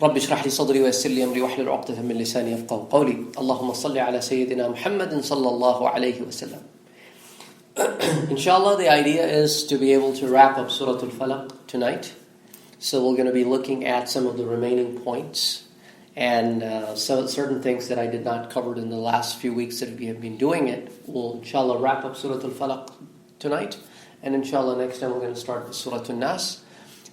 رب اشرح لي صدري ويسر لي أمري واحلل عقدة من لساني يفقهوا قولي اللهم صل على سيدنا محمد صلى الله عليه وسلم. Inshallah, the idea is to be able to wrap up Surah Al-Falaq tonight. So we're going to be looking at some of the remaining points and certain things that I did not cover in the last few weeks that we have been doing it. We'll inshallah wrap up Surah Al-Falaq tonight, and inshallah next time we're going to start with Surah Al-Nas.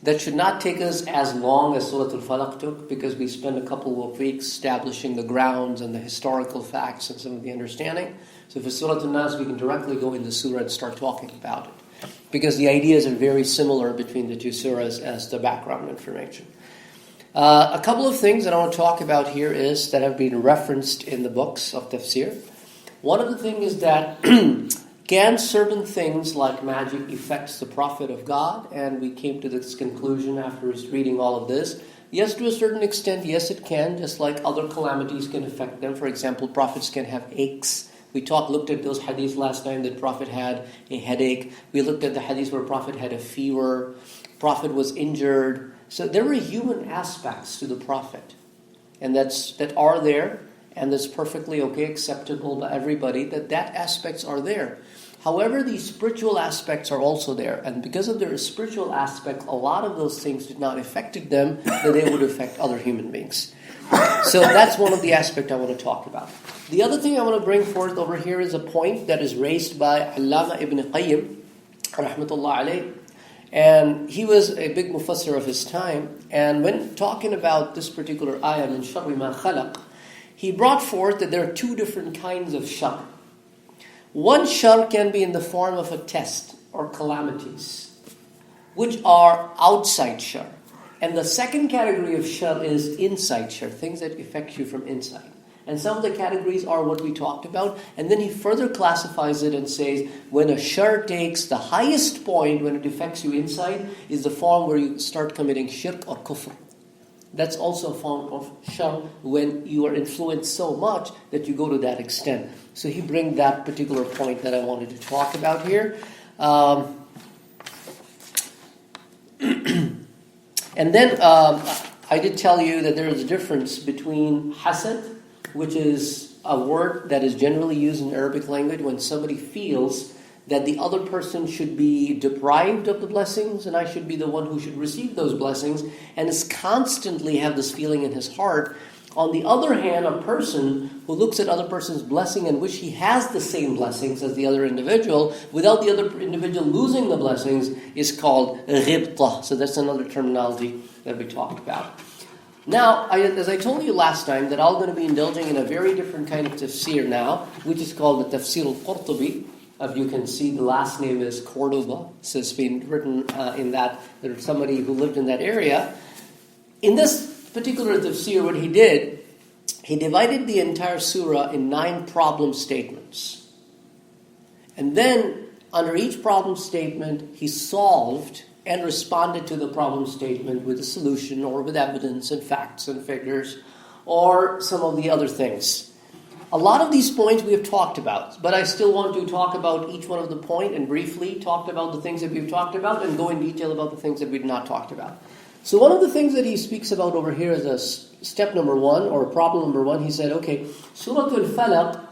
That should not take us as long as Surah Al-Falaq took, because we spent a couple of weeks establishing the grounds and the historical facts and some of the understanding. So for Surah Al-Nas, we can directly go into Surah and start talking about it, because the ideas are very similar between the two surahs as the background information. A couple of things that I want to talk about here is that have been referenced in the books of Tafsir. One of the things is that can certain things like magic affect the Prophet of God? And we came to this conclusion after reading all of this. Yes, to a certain extent, yes it can, just like other calamities can affect them. For example, prophets can have aches. We looked at those hadiths last time that Prophet had a headache. We looked at the hadiths where Prophet had a fever. Prophet was injured. So there were human aspects to the Prophet, and that are there, and that's perfectly okay, acceptable by everybody, that aspects are there. However, the spiritual aspects are also there, and because of their spiritual aspect, a lot of those things did not affect them, that they would affect other human beings. So that's one of the aspects I want to talk about. The other thing I want to bring forth over here is a point that is raised by Allama ibn Qayyim, rahmatullah alayh, and he was a big mufassir of his time, and when talking about this particular ayah, min sharri ma khalaq, he brought forth that there are two different kinds of shar. One shar can be in the form of a test or calamities, which are outside shar. And the second category of shar is inside shar, things that affect you from inside. And some of the categories are what we talked about. And then he further classifies it and says, when a shar takes the highest point, when it affects you inside, is the form where you start committing shirk or kufr. That's also a form of shar when you are influenced so much that you go to that extent. So he brings that particular point that I wanted to talk about here. And then I did tell you that there is a difference between hasad, which is a word that is generally used in Arabic language when somebody feels that the other person should be deprived of the blessings and I should be the one who should receive those blessings, and is constantly have this feeling in his heart. On the other hand, a person who looks at other person's blessing and wish he has the same blessings as the other individual without the other individual losing the blessings is called ghibta. So that's another terminology that we talked about. Now, as I told you last time, that I'm going to be indulging in a very different kind of tafsir now, which is called the Tafsir Al-Qurtubi. If you can see, the last name is Cordoba. So it's been written in that. There's somebody who lived in that area. In this particular tafsir, what he did, he divided the entire surah in 9 problem statements. And then, under each problem statement, he solved and responded to the problem statement with a solution or with evidence and facts and figures or some of the other things. A lot of these points we have talked about, but I still want to talk about each one of the point and briefly talk about the things that we've talked about and go in detail about the things that we've not talked about. So one of the things that he speaks about over here is a step number 1 or problem number 1. He said, okay, Surah Al-Falaq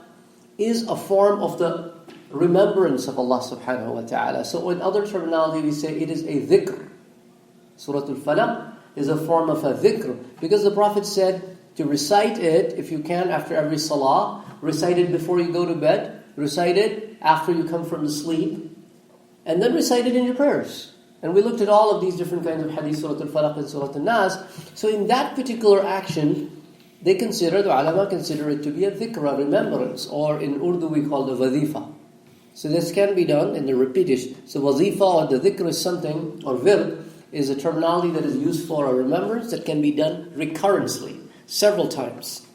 is a form of the remembrance of Allah subhanahu wa ta'ala. So in other terminology we say it is a dhikr. Surah Al-Falaq is a form of a dhikr, because the Prophet said to recite it, if you can, after every salah, recite it before you go to bed, recite it after you come from the sleep, and then recite it in your prayers. And we looked at all of these different kinds of hadith, Surah Al-Falaq and Surah Al-Nas. So in that particular action, the ulama consider it to be a dhikr, a remembrance, or in Urdu we call it wazifa. So this can be done in the repetition. So wazifa or the dhikr is something, or wird, is a terminology that is used for a remembrance that can be done recurrently, several times.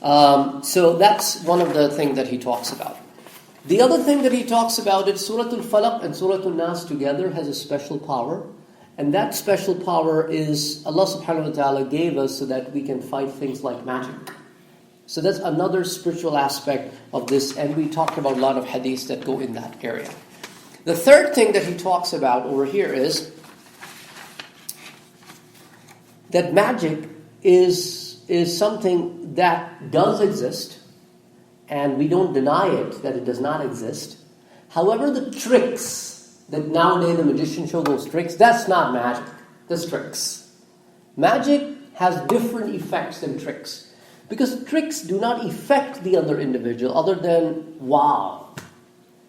So that's one of the things that he talks about. The other thing that he talks about is Surah Al-Falaq and Surah Al-Nas together has a special power. And that special power is Allah subhanahu wa ta'ala gave us so that we can fight things like magic. So that's another spiritual aspect of this, and we talked about a lot of hadiths that go in that area. The third thing that he talks about over here is that magic is something that does exist, and we don't deny it, that it does not exist. However, the tricks that nowadays the magicians show, those tricks, that's not magic. That's tricks. Magic has different effects than tricks. Because tricks do not affect the other individual other than wow.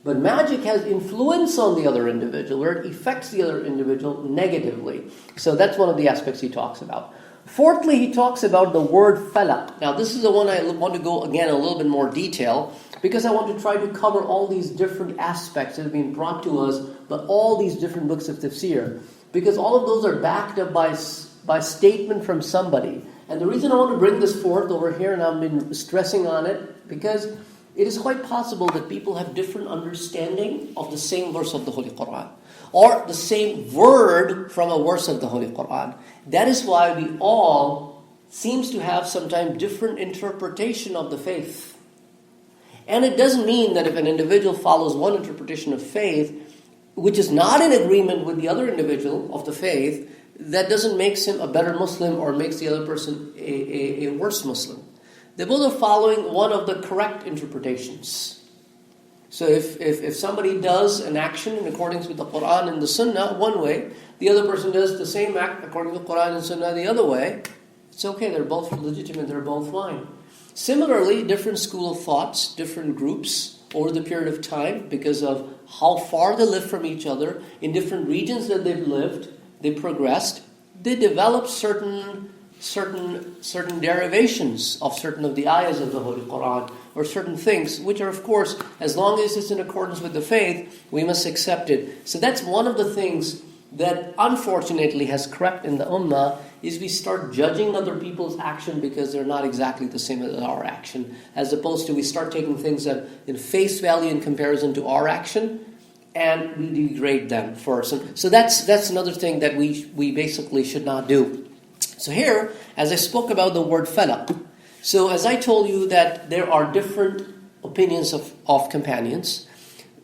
But magic has influence on the other individual, where it affects the other individual negatively. So that's one of the aspects he talks about. Fourthly, he talks about the word falaq. Now, this is the one I want to go, again, a little bit more detail, because I want to try to cover all these different aspects that have been brought to us by all these different books of tafsir. Because all of those are backed up by statement from somebody. And the reason I want to bring this forth over here, and I've been stressing on it, because it is quite possible that people have different understanding of the same verse of the Holy Quran, or the same word from a verse of the Holy Quran. That is why we all seems to have sometimes different interpretation of the faith. And it doesn't mean that if an individual follows one interpretation of faith, which is not in agreement with the other individual of the faith, that doesn't make him a better Muslim or makes the other person a worse Muslim. They both are following one of the correct interpretations. So if somebody does an action in accordance with the Quran and the Sunnah one way, the other person does the same act according to the Quran and Sunnah the other way, it's okay, they're both legitimate, they're both fine. Similarly, different school of thoughts, different groups over the period of time, because of how far they live from each other, in different regions that they've lived, they progressed, they developed certain derivations of certain of the ayahs of the Holy Quran, or certain things, which are, of course, as long as it's in accordance with the faith, we must accept it. So that's one of the things that unfortunately has crept in the ummah, is we start judging other people's action because they're not exactly the same as our action, as opposed to we start taking things that in face value in comparison to our action, and we degrade them first. So that's another thing that we basically should not do. So here, as I spoke about the word falaq, so as I told you that there are different opinions of companions.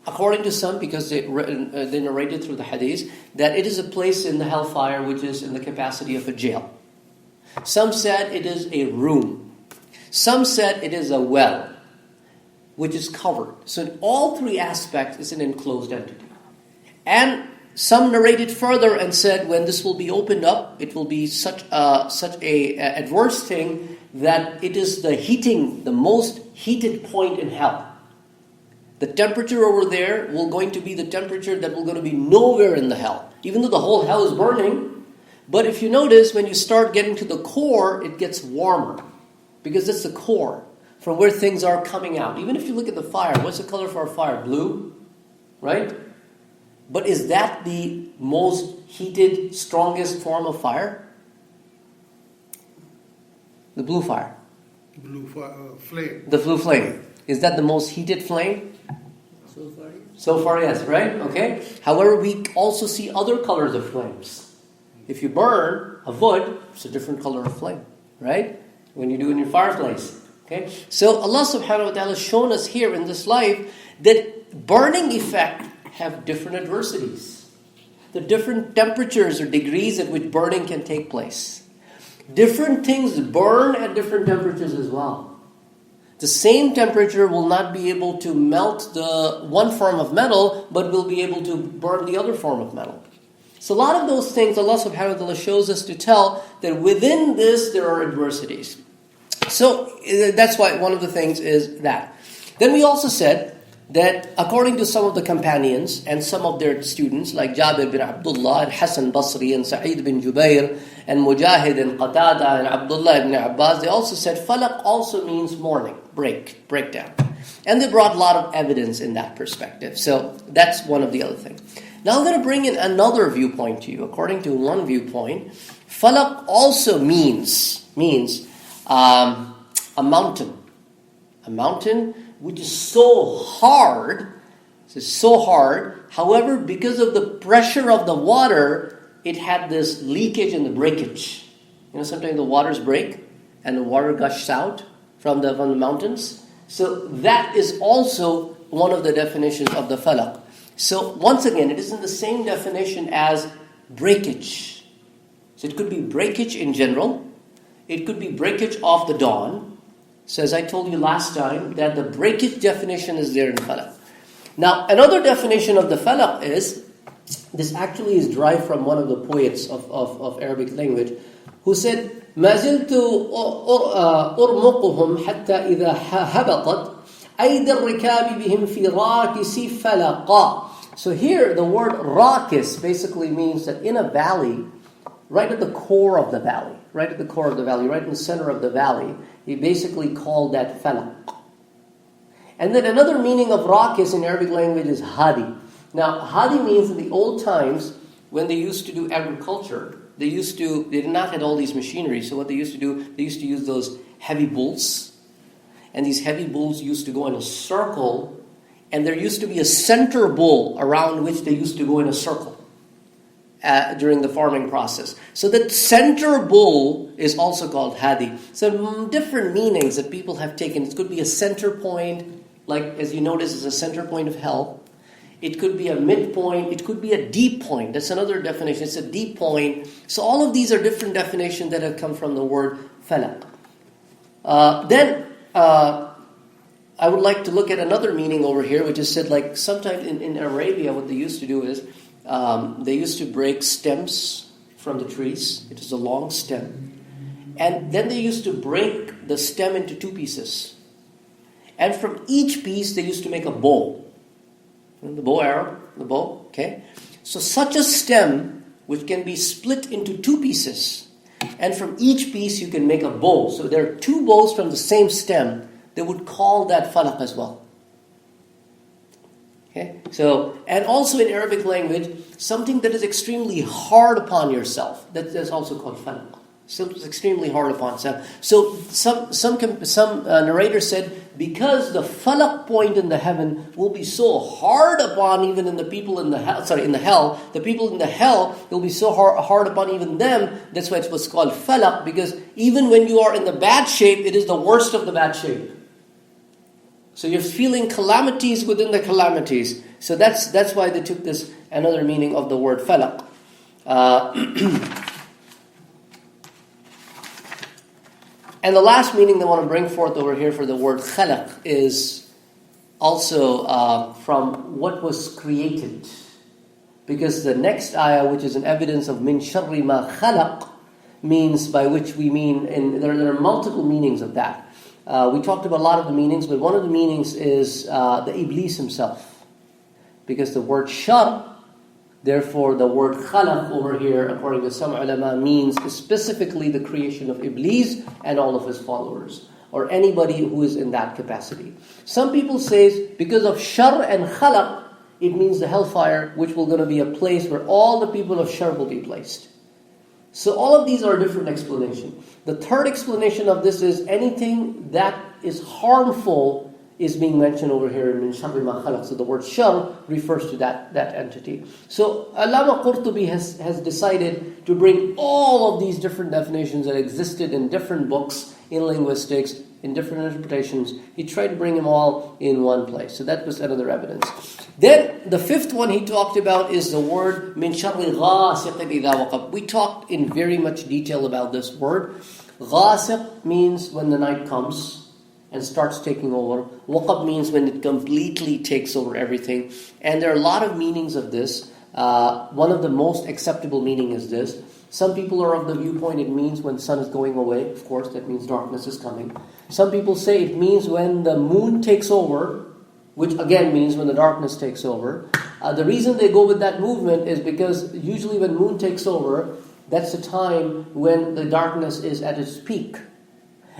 According to some, because they narrated through the hadith, that it is a place in the hellfire which is in the capacity of a jail. Some said it is a room. Some said it is a well, which is covered. So in all three aspects, it's an enclosed entity. And some narrated further and said when this will be opened up, it will be such a adverse thing that it is the most heated point in hell. The temperature over there will going to be the temperature that will going to be nowhere in the hell. Even though the whole hell is burning. But if you notice, when you start getting to the core, it gets warmer. Because that's the core, from where things are coming out. Even if you look at the fire, what's the color for a fire? Blue, right? But is that the most heated, strongest form of fire? The blue fire. Flame. The blue flame. Is that the most heated flame? So far, yes, right? Okay. However, we also see other colors of flames. If you burn a wood, it's a different color of flame, right? When you do in your fireplace. Okay. So Allah subhanahu wa ta'ala has shown us here in this life that burning effect have different adversities. The different temperatures or degrees at which burning can take place. Different things burn at different temperatures as well. The same temperature will not be able to melt the one form of metal, but will be able to burn the other form of metal. So a lot of those things Allah subhanahu wa ta'ala shows us to tell that within this there are adversities. So that's why one of the things is that. Then we also said that according to some of the companions and some of their students, like Jabir bin Abdullah and Hassan Basri and Said bin Jubair and Mujahid and Qatada and Abdullah ibn Abbas, they also said falaq also means morning, breakdown. And they brought a lot of evidence in that perspective. So that's one of the other things. Now I'm going to bring in another viewpoint to you. According to one viewpoint, falaq also means a mountain. A mountain which is so hard. It's so hard. However, because of the pressure of the water, it had this leakage and the breakage. You know, sometimes the waters break and the water gushes out from the mountains. So that is also one of the definitions of the falaq. So once again, it isn't the same definition as breakage. So it could be breakage in general. It could be breakage of the dawn. So as I told you last time, that the breakage definition is there in falaq. Now, another definition of the falaq is, this actually is derived from one of the poets of Arabic language, who said, مَا زِلْتُ أُرْمُقُهُمْ حَتَّى إِذَا هَبَطَتْ أَيْدَ الرِّكَابِ بِهِمْ فِي رَاكِسِ فَلَقًا. So here, the word rakis basically means that in a valley, right at the core of the valley, right in the center of the valley, he basically called that falaq. And then another meaning of rakis in Arabic language is hadi. Now, hadi means in the old times, when they used to do agriculture, they did not have all these machinery, so what they used to do, they used to use those heavy bulls, and these heavy bulls used to go in a circle, and there used to be a center bull around which they used to go in a circle during the farming process. So that center bull is also called hadi. So different meanings that people have taken. It could be a center point, like as you notice, is a center point of hell. It could be a midpoint. It could be a deep point. That's another definition. It's a deep point. So all of these are different definitions that have come from the word falaq. Then I would like to look at another meaning over here, which is said like sometimes in Arabia, what they used to do is they used to break stems from the trees. It is a long stem. And then they used to break the stem into two pieces. And from each piece, they used to make a bow. The bow arrow, the bow, okay? So such a stem, which can be split into two pieces, and from each piece you can make a bow. So there are two bows from the same stem. They would call that falaq as well. Okay? So, and also in Arabic language, something that is extremely hard upon yourself, that's also called falaq. Something that's extremely hard upon self. So some narrators said, because the falaq point in the heaven will be so hard upon even in the people in the hell, the people in the hell, it will be so hard upon even them. That's why it was called falaq, because even when you are in the bad shape, it is the worst of the bad shape. So you're feeling calamities within the calamities. So that's why they took this another meaning of the word falaq. And the last meaning they want to bring forth over here for the word khalaq is also from what was created. Because the next ayah, which is an evidence of min sharri ma khalaq, means by which we mean, and there are multiple meanings of that. We talked about a lot of the meanings, but one of the meanings is the Iblis himself. Because the word shar, therefore the word khalaq over here, according to some ulama, means specifically the creation of Iblis and all of his followers, or anybody who is in that capacity. Some people say because of shar and khalaq, it means the hellfire, which will going to be a place where all the people of shar will be placed. So all of these are different explanations. The third explanation of this is anything that is harmful is being mentioned over here in min sharri ma khalaq. So the word shar refers to that entity. So Allama Qurtubi has decided to bring all of these different definitions that existed in different books in linguistics, in different interpretations. He tried to bring them all in one place. So that was another evidence. Then the fifth one he talked about is the word min sharri ghasiqin idha waqab. We talked in very much detail about this word. Ghasiq means when the night comes and starts taking over. Waqab means when it completely takes over everything. And there are a lot of meanings of this. One of the most acceptable meaning is this. Some people are of the viewpoint it means when sun is going away. Of course, that means darkness is coming. Some people say it means when the moon takes over, which again means when the darkness takes over. The reason they go with that movement is because usually when moon takes over, that's the time when the darkness is at its peak.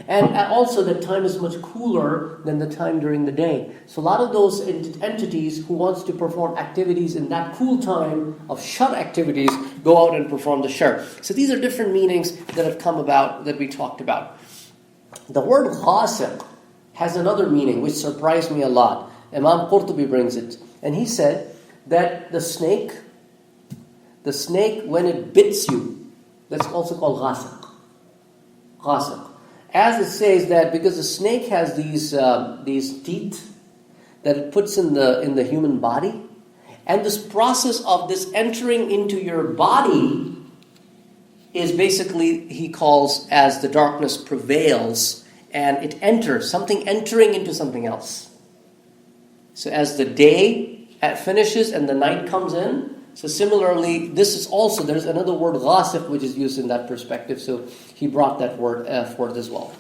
And also that time is much cooler than the time during the day. So a lot of those entities who wants to perform activities in that cool time of shar activities go out and perform the shar. So these are different meanings that have come about that we talked about. The word ghasiq has another meaning which surprised me a lot. Imam Qurtubi brings it. And he said that the snake when it bits you, that's also called ghasiq. Ghasiq. As it says that because the snake has these teeth that it puts in the human body, and this process of this entering into your body is basically, he calls as the darkness prevails and it enters, something entering into something else. So as the day finishes and the night comes in, so similarly, this is also, there's another word, ghasif, which is used in that perspective. So he brought that word forth as well.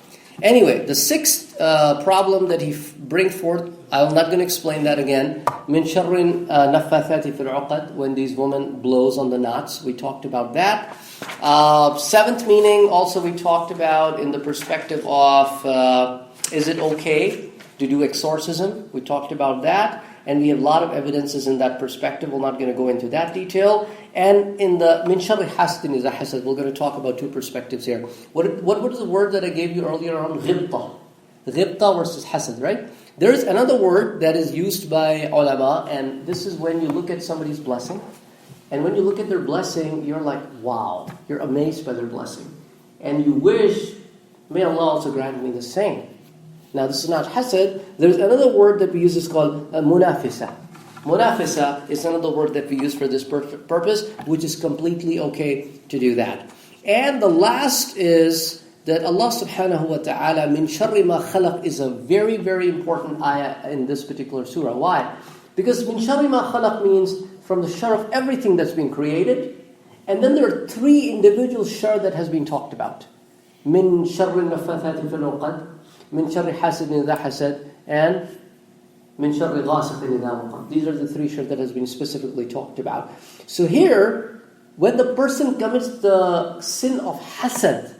Anyway, the sixth problem that he brings forth, I'm not going to explain that again. Min sharrin naffathati fil uqad, when these women blows on the knots. We talked about that. Seventh meaning, also we talked about in the perspective of, is it okay to do exorcism? We talked about that. And we have a lot of evidences in that perspective. We're not going to go into that detail. And in the min sharri hasidin is a hasad. We're going to talk about two perspectives here. What was the word that I gave you earlier on? Ghibta. Ghibta versus hasad, right? There is another word that is used by ulama, and this is when you look at somebody's blessing. And when you look at their blessing, you're like, wow. You're amazed by their blessing. And you wish, may Allah also grant me the same. Now, this is not hasad. There's another word that we use is called munafisa. Munafisa is another word that we use for this purpose, which is completely okay to do that. And the last is that Allah subhanahu wa ta'ala, min sharri ma khalaq, is a very, very important ayah in this particular surah. Why? Because min sharri ma khalaq means from the shar of everything that's been created. And then there are three individual shar that has been talked about. Min sharri naffathati fil uqad, min sharri hasidin idha hasad, and min sharri ghasiqin idha waqab. These are the three shar that has been specifically talked about. So here, when the person commits the sin of hasad,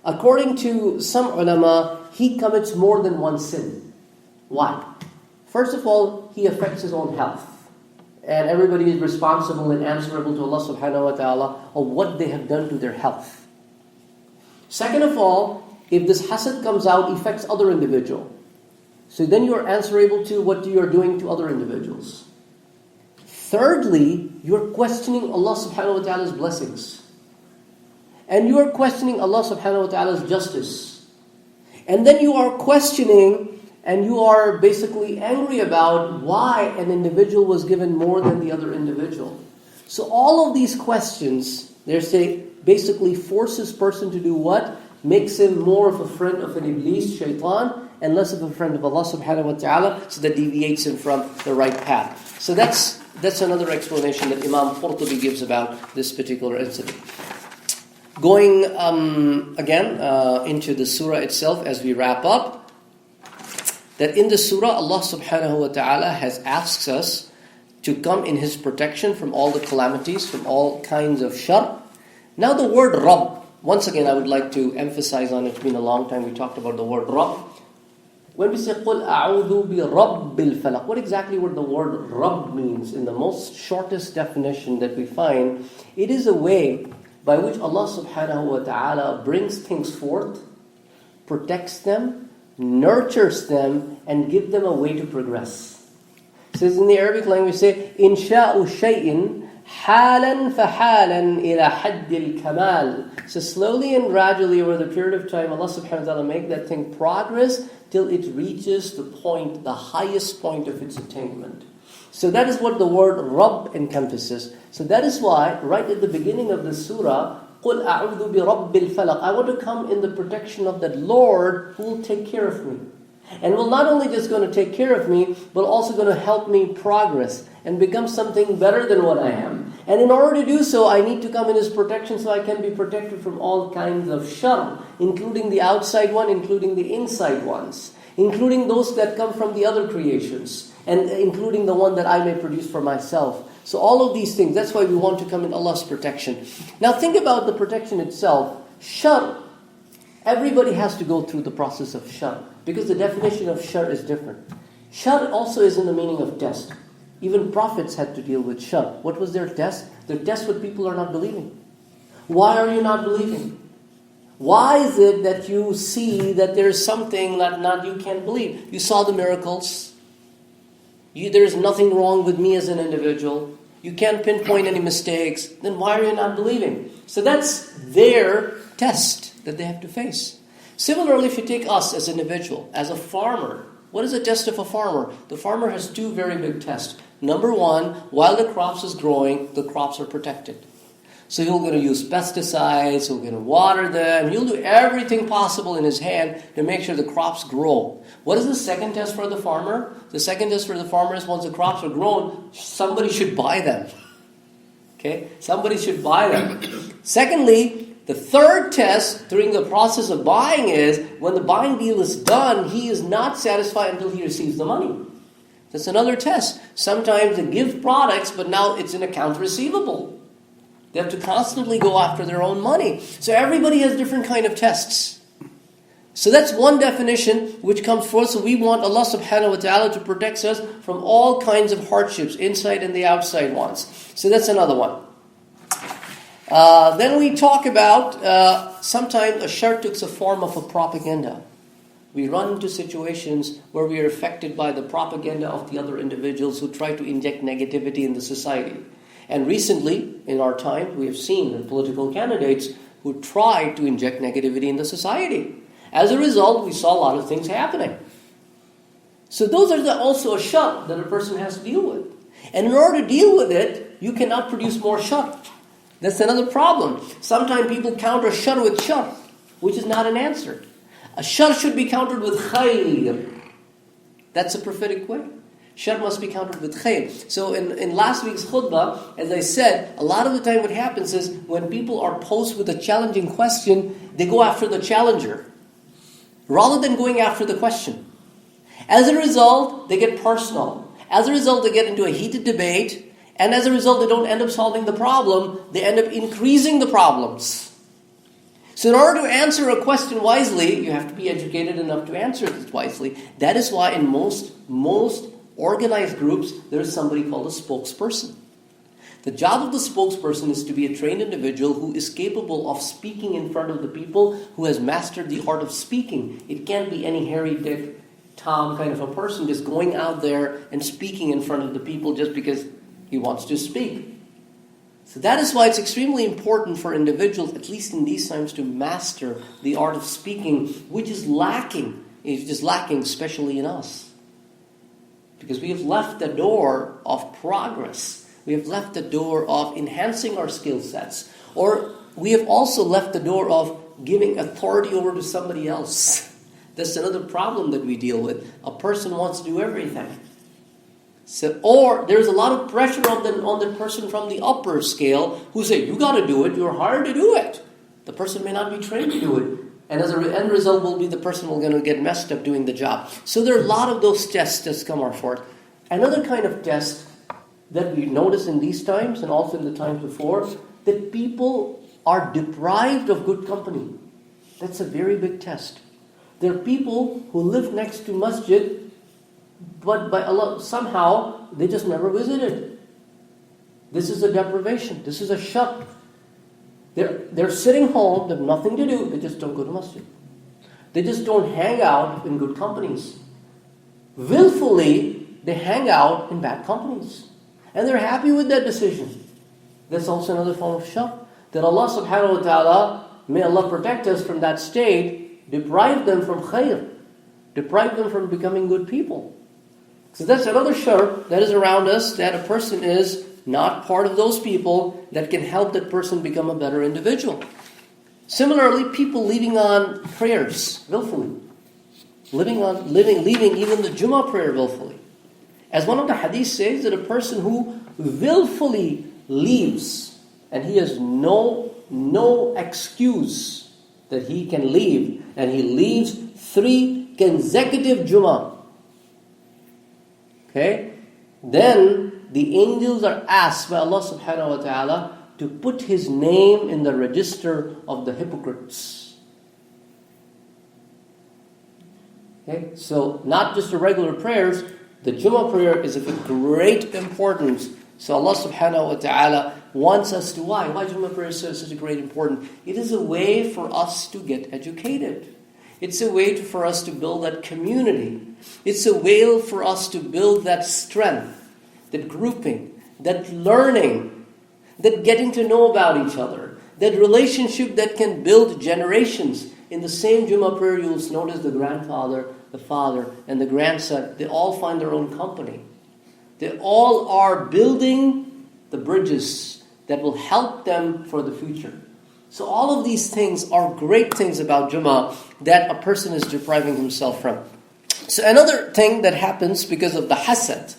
according to some ulama, he commits more than one sin. Why? First of all, he affects his own health. And everybody is responsible and answerable to Allah subhanahu wa ta'ala of what they have done to their health. Second of all, if this hasad comes out, it affects other individual. So then you are answerable to what you are doing to other individuals. Thirdly, you are questioning Allah subhanahu wa ta'ala's blessings. And you are questioning Allah subhanahu wa ta'ala's justice. And then you are questioning and you are basically angry about why an individual was given more than the other individual. So all of these questions, they say, basically forces person to do what? Makes him more of a friend of an iblis, shaitan, and less of a friend of Allah subhanahu wa ta'ala, so that deviates him from the right path. So that's another explanation that Imam Qurtubi gives about this particular incident. Going again into the surah itself as we wrap up, that in the surah Allah subhanahu wa ta'ala has asked us to come in His protection from all the calamities, from all kinds of shar. Now the word Rabb, once again I would like to emphasize on it. It's been a long time we talked about the word Rabb. When we say قُلْ أَعُوذُ بِرَبِّ الْفَلَقِ, what exactly what the word Rabb means in the most shortest definition that we find, it is a way by which Allah subhanahu wa ta'ala brings things forth, protects them, nurtures them, and give them a way to progress. It says in the Arabic language, say, إِنْشَاءُ شَيْءٍ حَالًا فَحَالًا إِلَى حَدِّ الْكَمَالِ. So slowly and gradually over the period of time, Allah subhanahu wa ta'ala make that thing progress till it reaches the point, the highest point of its attainment. So that is what the word Rabb encompasses. So that is why, right at the beginning of the surah, قُلْ أَعُوذُ بِرَبِّ الْفَلَقِ, I want to come in the protection of that Lord who will take care of me. And will not only just going to take care of me, but also going to help me progress and become something better than what I am. And in order to do so, I need to come in His protection so I can be protected from all kinds of shar, including the outside one, including the inside ones, including those that come from the other creations, and including the one that I may produce for myself. So all of these things, that's why we want to come in Allah's protection. Now think about the protection itself. Shar, everybody has to go through the process of shar, because the definition of shar is different. Shar also is in the meaning of test. Even prophets had to deal with shar. What was their test? Their test what people are not believing. Why are you not believing? Why is it that you see that there is something that not you can't believe? You saw the miracles. There is nothing wrong with me as an individual. You can't pinpoint any mistakes. Then why are you not believing? So that's their test that they have to face. Similarly, if you take us as an individual, as a farmer, what is the test of a farmer? The farmer has two very big tests. Number one, while the crops is growing, the crops are protected. So he'll going to use pesticides, he'll going to water them, he'll do everything possible in his hand to make sure the crops grow. What is the second test for the farmer? The second test for the farmer is once the crops are grown, somebody should buy them. Okay? Somebody should buy them. Secondly, the third test during the process of buying is when the buying deal is done, he is not satisfied until he receives the money. That's another test. Sometimes they give products, but now it's in accounts receivable. They have to constantly go after their own money. So everybody has different kind of tests. So that's one definition which comes forth. So we want Allah subhanahu wa ta'ala to protect us from all kinds of hardships, inside and the outside ones. So that's another one. Then we talk about sometimes a shar takes a form of a propaganda. We run into situations where we are affected by the propaganda of the other individuals who try to inject negativity in the society. And recently, in our time, we have seen political candidates who try to inject negativity in the society. As a result, we saw a lot of things happening. So those are also a shar that a person has to deal with. And in order to deal with it, you cannot produce more shar. That's another problem. Sometimes people counter shar with shar, which is not an answer. A shar should be countered with khayr. That's a prophetic way. Shar must be countered with khayr. So in last week's khutbah, as I said, a lot of the time what happens is when people are posed with a challenging question, they go after the challenger rather than going after the question. As a result, they get personal. As a result, they get into a heated debate. And as a result, they don't end up solving the problem. They end up increasing the problems. So in order to answer a question wisely, you have to be educated enough to answer it wisely. That is why in most organized groups, there is somebody called a spokesperson. The job of the spokesperson is to be a trained individual who is capable of speaking in front of the people, who has mastered the art of speaking. It can't be any Harry, Dick, Tom kind of a person just going out there and speaking in front of the people just because he wants to speak. So that is why it's extremely important for individuals, at least in these times, to master the art of speaking, which is lacking. It is lacking, especially in us. Because we have left the door of progress. We have left the door of enhancing our skill sets. Or we have also left the door of giving authority over to somebody else. That's another problem that we deal with. A person wants to do everything. So, or there's a lot of pressure on the person from the upper scale who say, you got to do it, you're hired to do it. The person may not be trained to do it. And as an end result will be the person will going to get messed up doing the job. So there are a lot of those tests that come forth. Another kind of test that we notice in these times and also in the times before, that people are deprived of good company. That's a very big test. There are people who live next to masjid, but by Allah, somehow they just never visited. This is a deprivation. This is a shar. They're sitting home, they have nothing to do, they just don't go to masjid. They just don't hang out in good companies. Willfully, they hang out in bad companies. And they're happy with that decision. That's also another form of shar. That Allah subhanahu wa ta'ala, may Allah protect us from that state, deprive them from khayr. Deprive them from becoming good people. So that's another shar that is around us, that a person is not part of those people that can help that person become a better individual. Similarly, people leaving on prayers willfully. Leaving even the Jummah prayer willfully. As one of the hadiths says, that a person who willfully leaves, and he has no excuse that he can leave, and he leaves 3 consecutive Jummah. Okay? Then the angels are asked by Allah subhanahu wa ta'ala to put his name in the register of the hypocrites. Okay? So not just the regular prayers, the Jummah prayer is of a great importance. So Allah subhanahu wa ta'ala wants us to, why? Why Jummah prayer is such a great importance? It is a way for us to get educated. It's a way for us to build that community. It's a way for us to build that strength, that grouping, that learning, that getting to know about each other, that relationship that can build generations. In the same Jummah prayer, you'll notice the grandfather, the father, and the grandson, they all find their own company. They all are building the bridges that will help them for the future. So all of these things are great things about Jummah that a person is depriving himself from. So another thing that happens because of the hasad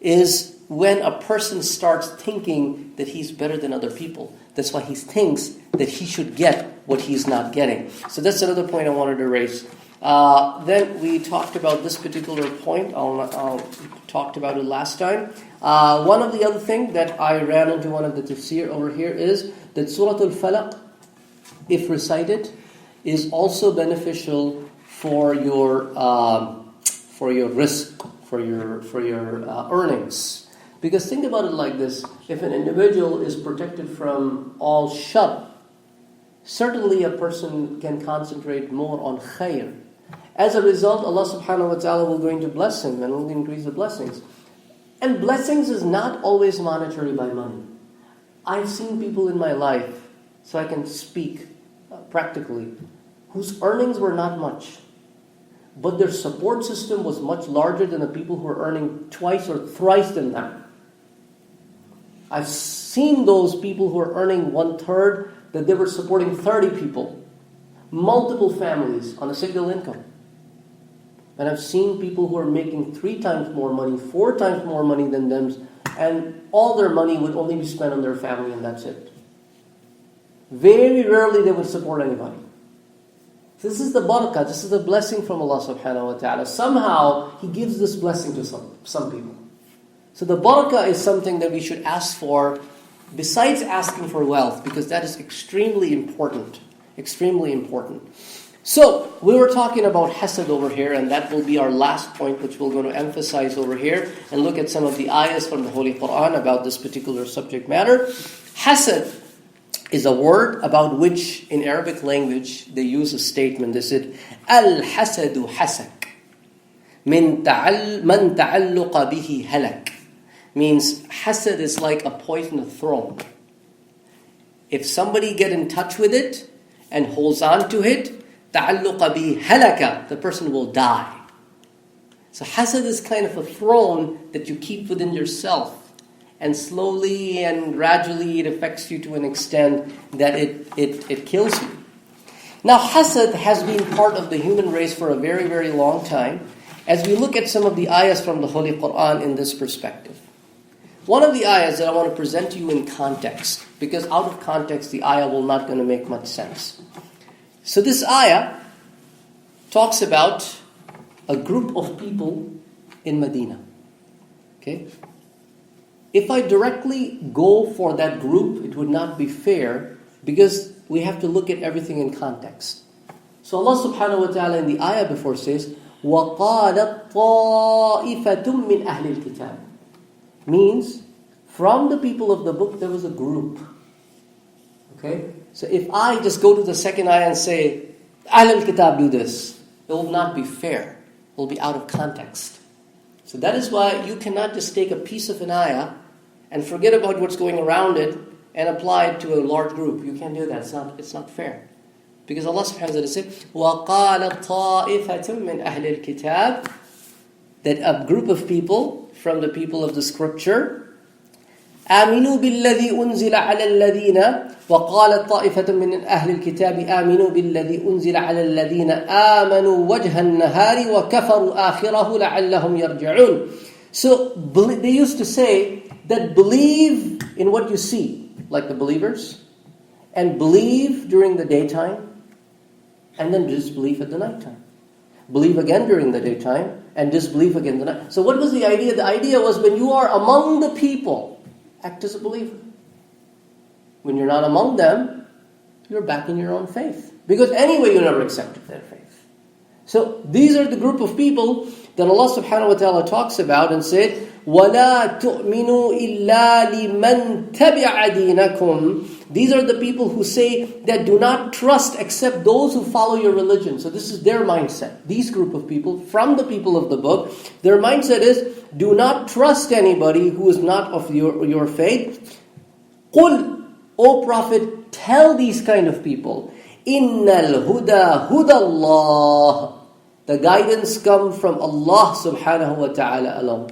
is when a person starts thinking that he's better than other people. That's why he thinks that he should get what he's not getting. So that's another point I wanted to raise. Then we talked about this particular point. I talked about it last time. One of the other things that I ran into one of the tafsir over here is that Surah Al-Falaq, if recited, is also beneficial for your risk, for your earnings. Because think about it like this: if an individual is protected from all shar, certainly a person can concentrate more on khair. As a result, Allah subhanahu wa ta'ala will going to bless him and will increase the blessings. And blessings is not always monetary by money. I've seen people in my life, so I can speak practically, whose earnings were not much, but their support system was much larger than the people who are earning twice or thrice than them. I've seen those people who are earning 1/3 that they were supporting 30 people, multiple families on a single income. And I've seen people who are making 3 times more money, 4 times more money than them, and all their money would only be spent on their family and that's it. Very rarely they would support anybody. This is the barakah, this is the blessing from Allah subhanahu wa ta'ala. Somehow He gives this blessing to some people. So the barakah is something that we should ask for besides asking for wealth, because that is extremely important. Extremely important. So, we were talking about hasad over here, and that will be our last point, which we're going to emphasize over here, and look at some of the ayahs from the Holy Quran about this particular subject matter. Hasad is a word about which, in Arabic language, they use a statement. They said, Al-hasadu hasak. Man ta'alluqa bihi halak. Means, hasad is like a poisonous thorn. If somebody get in touch with it and holds on to it, ta'alluqa bihi halaka, the person will die. So hasad is kind of a thorn that you keep within yourself. And slowly and gradually it affects you to an extent that it kills you. Now hasad has been part of the human race for a very, very long time. As we look at some of the ayahs from the Holy Quran in this perspective. One of the ayahs that I want to present to you in context, because out of context the ayah will not going to make much sense. So this ayah talks about a group of people in Medina. Okay? If I directly go for that group, it would not be fair, because we have to look at everything in context. So Allah subhanahu wa ta'ala in the ayah before says, وَقَالَتْ طَائِفَةٌ مِّنْ أَهْلِ الْكِتَابِ. Means, from the people of the book, there was a group. Okay? So if I just go to the second ayah and say, Ahl al-Kitab do this, it will not be fair. It will be out of context. So that is why you cannot just take a piece of an ayah and forget about what's going around it and apply it to a large group. You can't do that. It's not fair. Because Allah subhanahu wa ta'ala said, وَقَالَ طَائِفَةٌ مِّنْ أَهْلِ الْكِتَابِ, that a group of people from the people of the scripture, آمنوا بالذي أنزل على الذين وقالت طائفة من أهل الكتاب آمنوا بالذي أنزل على الذين آمنوا وجه النهار وكفروا آخره لعلهم يرجعون. So they used to say that believe in what you see, like the believers, and believe during the daytime, and then disbelieve at the nighttime. Believe again during the daytime, and disbelieve again the night. So what was the idea? The idea was when you are among the people, act as a believer. When you're not among them, you're back in your own faith. Because anyway, you never accepted their faith. So these are the group of people that Allah subhanahu wa ta'ala talks about and said, وَلَا تُؤْمِنُوا إِلَّا لِمَنْ تَبِعَ دِينَكُمْ. These are the people who say that do not trust except those who follow your religion. So this is their mindset. These group of people, from the people of the book, their mindset is, do not trust anybody who is not of your faith. قُلْ, O Prophet, tell these kind of people, إِنَّ الْهُدَى هُدَى اللَّهِ. The guidance comes from Allah subhanahu wa ta'ala alone.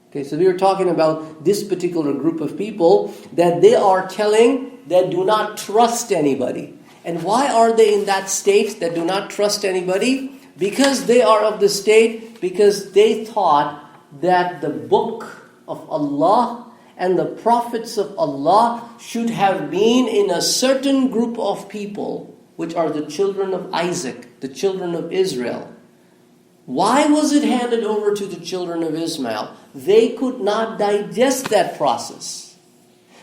Okay, so we are talking about this particular group of people that they are telling that do not trust anybody. And why are they in that state that do not trust anybody? Because they are of the state, because they thought that the book of Allah and the prophets of Allah should have been in a certain group of people, which are the children of Isaac, the children of Israel. Why was it handed over to the children of Ismail? They could not digest that process.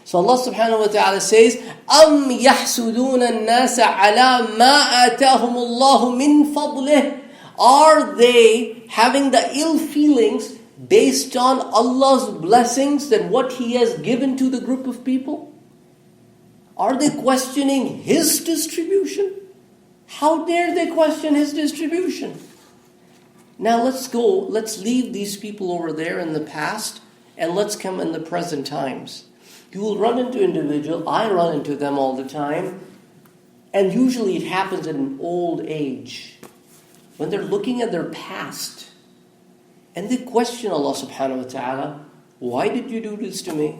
So Allah subhanahu wa ta'ala says, أَمْ يَحْسُدُونَ النَّاسَ عَلَى مَا آتَاهُمُ اللَّهُ مِنْ فَضْلِهِ. Are they having the ill feelings based on Allah's blessings and what He has given to the group of people? Are they questioning His distribution? How dare they question His distribution? Now let's leave these people over there in the past and let's come in the present times. You will run into individuals, I run into them all the time, and usually it happens in an old age. When they're looking at their past and they question Allah subhanahu wa ta'ala, why did you do this to me?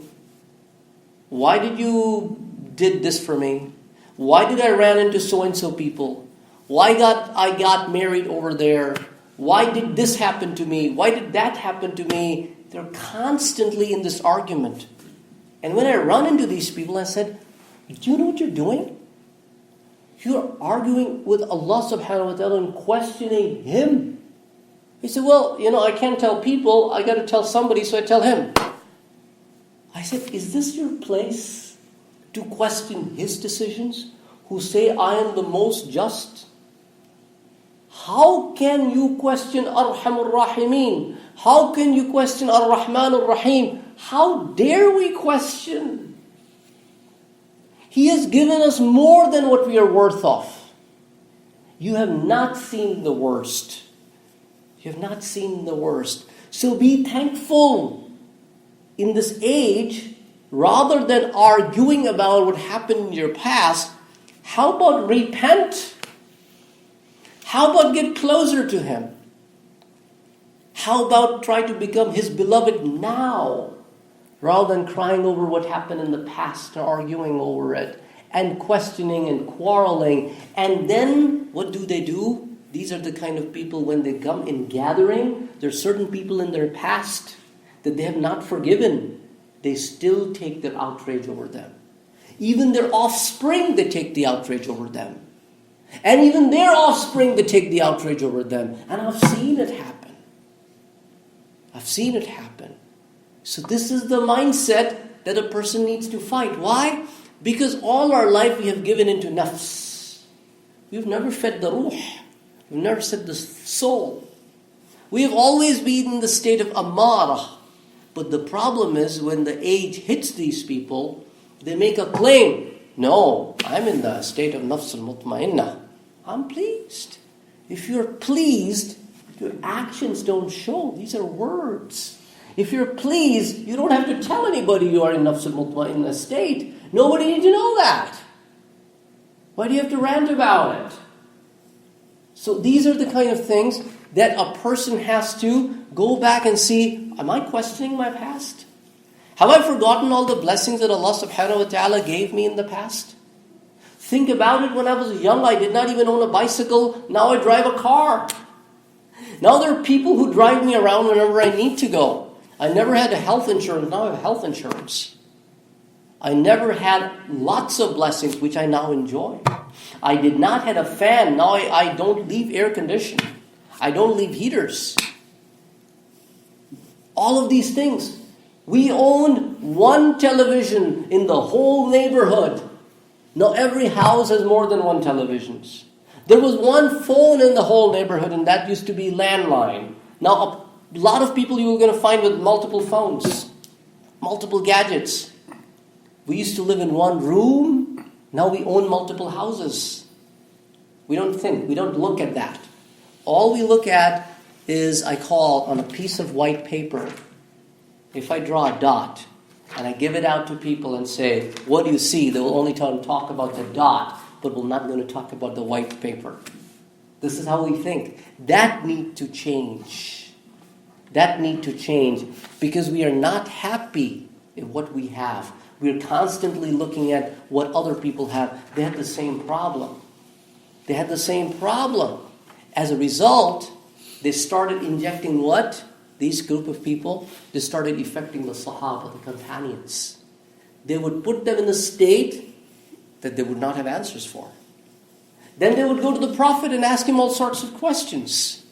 Why did you did this for me? Why did I run into so-and-so people? Why I got married over there? Why did this happen to me? Why did that happen to me? They're constantly in this argument. And when I run into these people, I said, do you know what you're doing? You're arguing with Allah subhanahu wa ta'ala and questioning Him. He said, well, I can't tell people. I got to tell somebody, so I tell him. I said, is this your place to question His decisions? Who say, I am the most just? How can you question Arhamur Rahimin? How can you question Ar-Rahmanur Rahim? How dare we question? He has given us more than what we are worth of. You have not seen the worst. You have not seen the worst. So be thankful. In this age, rather than arguing about what happened in your past, how about repent? How about get closer to Him? How about try to become His beloved now, rather than crying over what happened in the past or arguing over it and questioning and quarreling. And then what do? These are the kind of people, when they come in gathering, there are certain people in their past that they have not forgiven. They still take their outrage over them. Even their offspring, they take the outrage over them. And even their offspring, they take the outrage over them. And I've seen it happen. I've seen it happen. So this is the mindset that a person needs to fight. Why? Because all our life we have given into nafs. We've never fed the ruh. We've never fed the soul. We have always been in the state of amara. But the problem is when the age hits these people, they make a claim. No, I'm in the state of nafs al-mutma'innah. I'm pleased. If you're pleased, your actions don't show. These are words. If you're pleased, you don't have to tell anybody you are in nafs al-mutma'innah state. Nobody needs to know that. Why do you have to rant about it? So these are the kind of things that a person has to go back and see, am I questioning my past? Have I forgotten all the blessings that Allah subhanahu wa ta'ala gave me in the past? Think about it. When I was young, I did not even own a bicycle. Now I drive a car. Now there are people who drive me around whenever I need to go. I never had a health insurance. Now I have health insurance. I never had lots of blessings, which I now enjoy. I did not have a fan. Now I don't leave air conditioning. I don't leave heaters. All of these things. We owned one television in the whole neighborhood. Now every house has more than one television. There was one phone in the whole neighborhood, and that used to be landline. Now a lot of people you were going to find with multiple phones, multiple gadgets. We used to live in one room. Now we own multiple houses. We don't think, we don't look at that. All we look at is, I call on a piece of white paper. If I draw a dot and I give it out to people and say, what do you see? They will only talk about the dot, but we're not going to talk about the white paper. This is how we think. That needs to change. that need to change because we are not happy in what we have. We're constantly looking at what other people have. They had the same problem. They had the same problem. As a result, they started injecting what? These group of people, they started affecting the Sahaba, the companions. They would put them in a state that they would not have answers for. Then they would go to the Prophet and ask him all sorts of questions.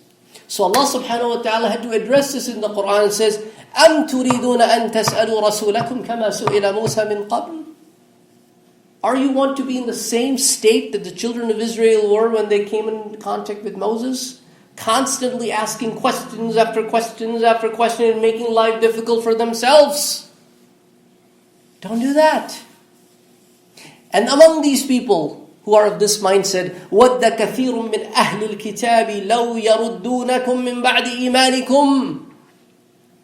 So Allah subhanahu wa ta'ala had to address this in the Quran and says, أَمْ تُرِيدُونَ أَن تَسْأَلُوا رَسُولَكُمْ كَمَا سُئِلَ مُوسَى مِنْ قَبْلِ. Are you want to be in the same state that the children of Israel were when they came in contact with Moses? Constantly asking questions after questions after question and making life difficult for themselves. Don't do that. And among these people who are of this mindset, وَدَّ كَثِيرٌ مِّنْ أَهْلِ الْكِتَابِ لَوْ يَرُدُّونَكُمْ مِّن بَعْدِ إِيمَانِكُمْ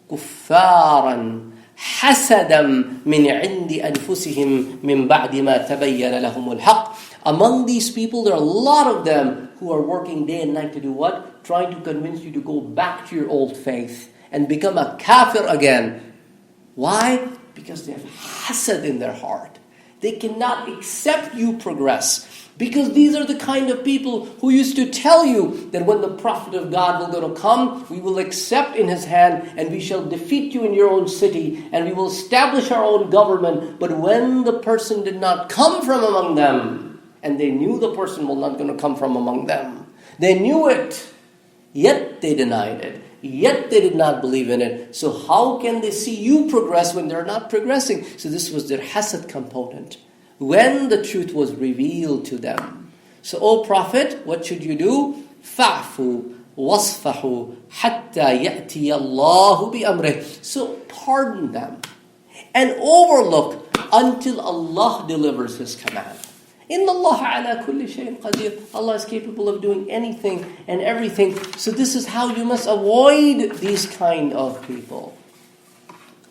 كُفَّارًا حَسَدًا مِّنْ عِنْدِ أَنفُسِهِمْ مِّن بَعْدِ مَا تَبَيَّنَ لَهُمُ الْحَقِّ. Among these people, there are a lot of them who are working day and night to do what? Trying to convince you to go back to your old faith and become a kafir again. Why? Because they have hasad in their heart. They cannot accept you progress. Because these are the kind of people who used to tell you that when the Prophet of God will going to come, we will accept in his hand and we shall defeat you in your own city and we will establish our own government. But when the person did not come from among them, and they knew the person was not going to come from among them, they knew it, yet they denied it. Yet they did not believe in it. So how can they see you progress when they're not progressing? So this was their hasad component. When the truth was revealed to them. So, O Prophet, what should you do? فَعْفُوا وَاصْفَحُوا حَتَّى يَأْتِيَ اللَّهُ بِأَمْرِهِ. So pardon them and overlook until Allah delivers His command. إِنَّ اللَّهَ عَلَى كُلِّ شَيْءٍ قَدِيرٌ. Allah is capable of doing anything and everything. So this is how you must avoid these kind of people.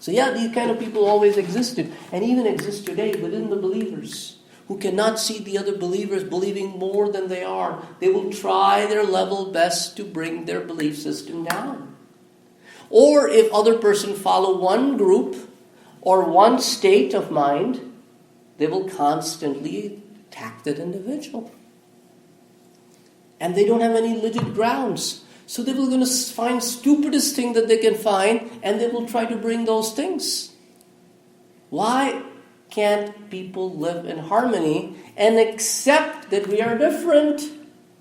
So yeah, these kind of people always existed and even exist today within the believers who cannot see the other believers believing more than they are. They will try their level best to bring their belief system down. Or if other person follow one group or one state of mind, they will constantly attack that individual. And they don't have any legit grounds. So they will going to find stupidest thing that they can find and they will try to bring those things. Why can't people live in harmony and accept that we are different,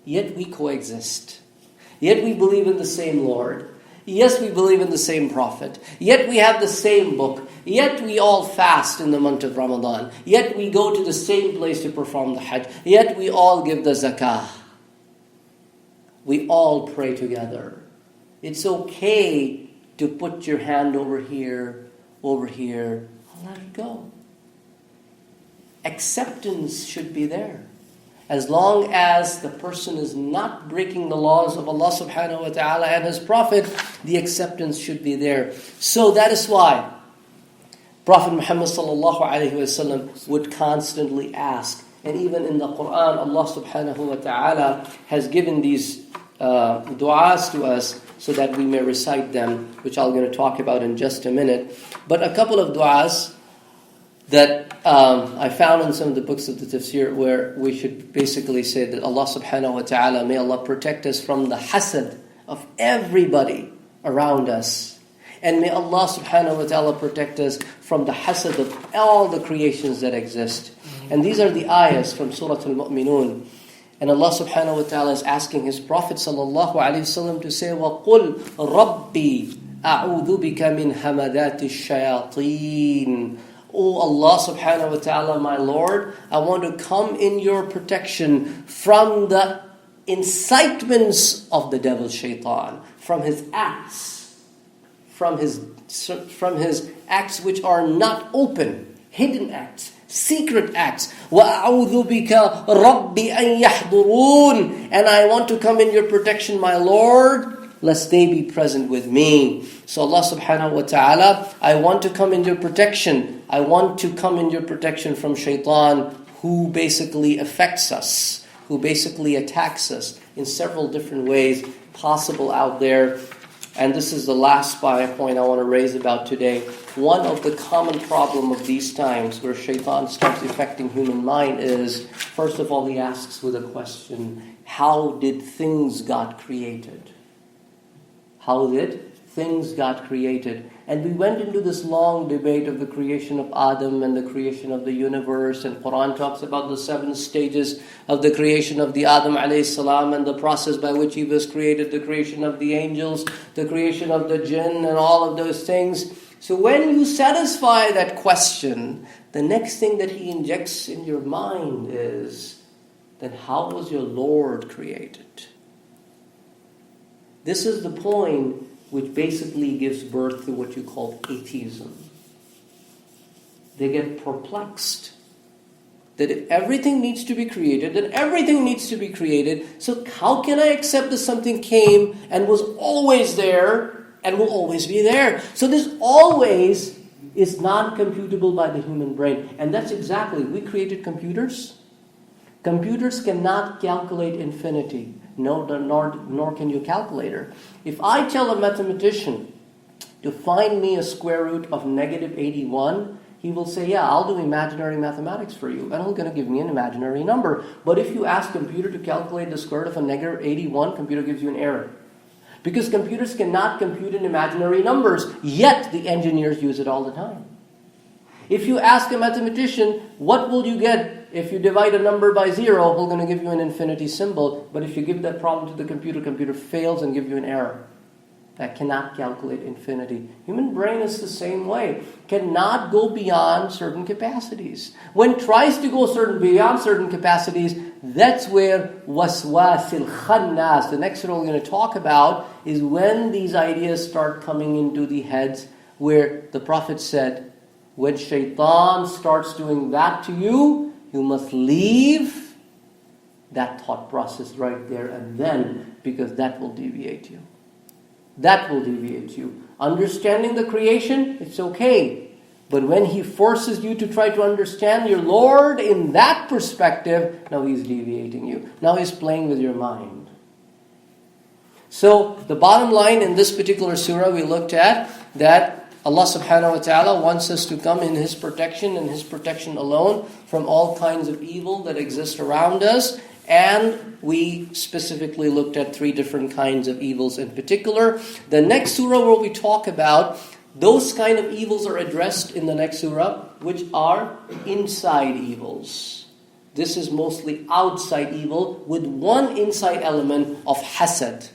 yet we coexist? Yet we believe in the same Lord. Yes, we believe in the same Prophet. Yet we have the same book. Yet we all fast in the month of Ramadan. Yet we go to the same place to perform the Hajj. Yet we all give the zakah. We all pray together. It's okay to put your hand over here, let it go. Acceptance should be there. As long as the person is not breaking the laws of Allah subhanahu wa ta'ala and His Prophet, the acceptance should be there. So that is why Prophet Muhammad sallallahu alayhi wa sallam would constantly ask. And even in the Quran, Allah subhanahu wa ta'ala has given these du'as to us so that we may recite them, which I'm going to talk about in just a minute. But a couple of du'as that I found in some of the books of the Tafsir where we should basically say that Allah subhanahu wa ta'ala, may Allah protect us from the hasad of everybody around us. And may Allah subhanahu wa ta'ala protect us from the hasad of all the creations that exist. And these are the ayahs from Surah Al-Mu'minun. And Allah subhanahu wa ta'ala is asking His Prophet sallallahu alayhi wa sallam to say, وَقُلْ رَبِّي أَعُوذُ بِكَ مِنْ هَمَدَاتِ الشَّيَاطِينِ. Oh Allah subhanahu wa ta'ala, my Lord, I want to come in your protection from the incitements of the devil shaitan, from his acts, from his acts which are not open, hidden acts, secret acts. وَأَعُوذُ بِكَ رَبِّ أَن يَحْضُرُونَ. And I want to come in your protection, my Lord, lest they be present with me. So Allah subhanahu wa ta'ala, I want to come in your protection. I want to come in your protection from shaitan, who basically affects us, who basically attacks us in several different ways possible out there. and this is the last point I want to raise about today. One of the common problem of these times where shaitan starts affecting human mind is, first of all, he asks with a question, how did things got created? How did things got created? And we went into this long debate of the creation of Adam and the creation of the universe, and Quran talks about the 7 stages of the creation of the Adam alayhi salam and the process by which he was created, the creation of the angels, the creation of the jinn, and all of those things. So when you satisfy that question, the next thing that he injects in your mind is, then how was your Lord created? This is the point which basically gives birth to what you call atheism. They get perplexed that if everything needs to be created, then everything needs to be created. So how can I accept that something came and was always there and will always be there? So this always is non-computable by the human brain. And that's exactly, we created computers. Computers cannot calculate infinity. Nor can your calculator. If I tell a mathematician to find me a square root of negative 81, he will say, yeah, I'll do imaginary mathematics for you. And he's going to give me an imaginary number. But if you ask computer to calculate the square root of a negative 81, computer gives you an error. Because computers cannot compute in imaginary numbers, yet the engineers use it all the time. If you ask a mathematician, what will you get if you divide a number by 0? We're going to give you an infinity symbol. But if you give that problem to the computer fails and gives you an error. That cannot calculate infinity. Human brain is the same way. Cannot go beyond certain capacities. When it tries to go beyond certain capacities, that's where waswasil khannas, the next surah we're going to talk about, is when these ideas start coming into the heads, where the Prophet said, when shaitan starts doing that to you, you must leave that thought process right there and then, because that will deviate you. That will deviate you. Understanding the creation, it's okay. But when he forces you to try to understand your Lord in that perspective, now he's deviating you. Now he's playing with your mind. So the bottom line in this particular surah we looked at, that Allah subhanahu wa ta'ala wants us to come in His protection and His protection alone from all kinds of evil that exist around us. And we specifically looked at 3 different kinds of evils in particular. The next surah where we talk about those kind of evils are addressed in the next surah, which are inside evils. This is mostly outside evil with one inside element of hasad.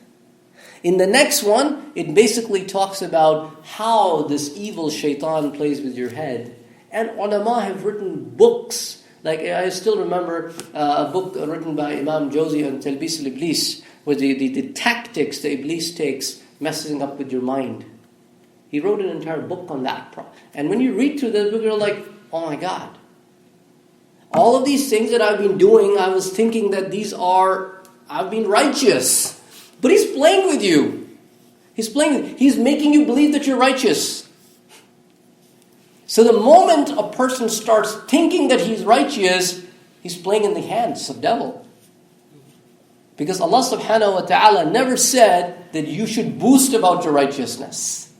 In the next one, it basically talks about how this evil shaitan plays with your head. And ulama have written books. Like I still remember a book written by Imam Jawzi on Talbis al-Iblis, where the tactics the Iblis takes messing up with your mind. He wrote an entire book on that. And when you read through that book, you're like, oh my God. All of these things that I've been doing, I was thinking that I've been righteous. But he's playing with you. He's making you believe that you're righteous. So the moment a person starts thinking that he's righteous, he's playing in the hands of the devil. Because Allah subhanahu wa ta'ala never said that you should boast about your righteousness.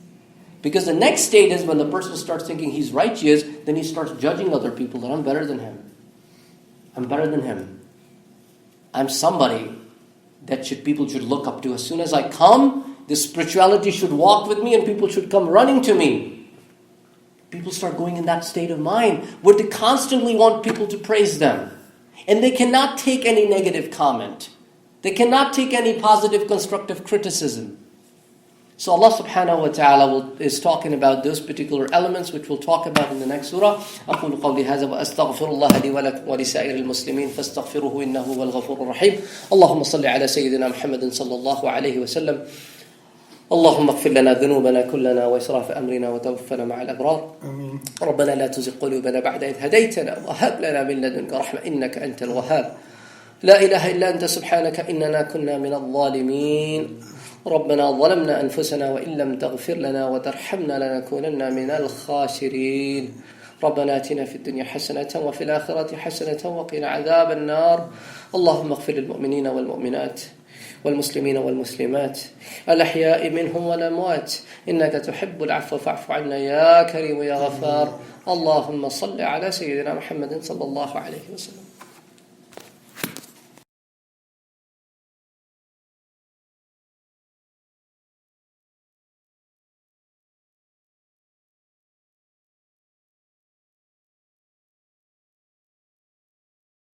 Because the next state is when the person starts thinking he's righteous, then he starts judging other people that I'm better than him. I'm better than him. I'm somebody that people should look up to. As soon as I come, this spirituality should walk with me and people should come running to me. People start going in that state of mind where they constantly want people to praise them. And they cannot take any negative comment. They cannot take any positive, constructive criticism. So Allah subhanahu wa ta'ala is talking about those particular elements, which we'll talk about in the next surah. أقول قولي هذا وأستغفر الله لي ولكم ولسائر المسلمين فاستغفروه إنه هو الغفور الرحيم. اللهم صل على سيدنا محمد صلى الله عليه وسلم. اللهم اغفر لنا ذنوبنا كلنا وإسراف أمرنا وتوفنا مع الأبرار. آمين. ربنا لا تزغ قلوبنا بعد إذ هديتنا وهب لنا من لدنك رحمة إنك أنت الوهاب. لا إله إلا أنت سبحانك إننا كنا من الظالمين. ربنا ظلمنا أنفسنا وإن لم تغفر لنا وترحمنا لنكونن من الخاسرين. ربنا آتنا في الدنيا حسنة وفي الآخرة حسنة وقنا عذاب النار. اللهم اغفر للمؤمنين والمؤمنات والمسلمين والمسلمات الأحياء منهم والأموات إنك تحب العفو فاعف عنا يا كريم يا غفار. اللهم صل على سيدنا محمد صلى الله عليه وسلم.